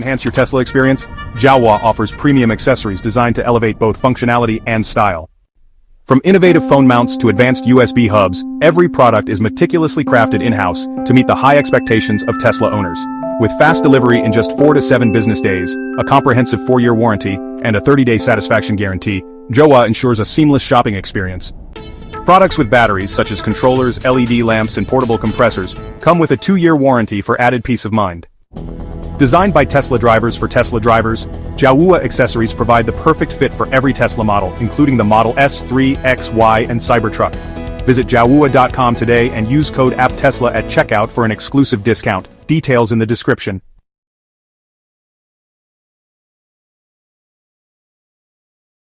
enhance your Tesla experience? Jowua offers premium accessories designed to elevate both functionality and style. From innovative phone mounts to advanced USB hubs, every product is meticulously crafted in-house to meet the high expectations of Tesla owners. With fast delivery in just 4 to 7 business days, a comprehensive 4-year warranty, and a 30-day satisfaction guarantee, Jowua ensures a seamless shopping experience. Products with batteries such as controllers, LED lamps, and portable compressors come with a 2-year warranty for added peace of mind. Designed by Tesla drivers for Tesla drivers, Jowua accessories provide the perfect fit for every Tesla model, including the Model S, 3, X, Y, and Cybertruck. Visit Jowua.com today and use code APTESLA at checkout for an exclusive discount. Details in the description.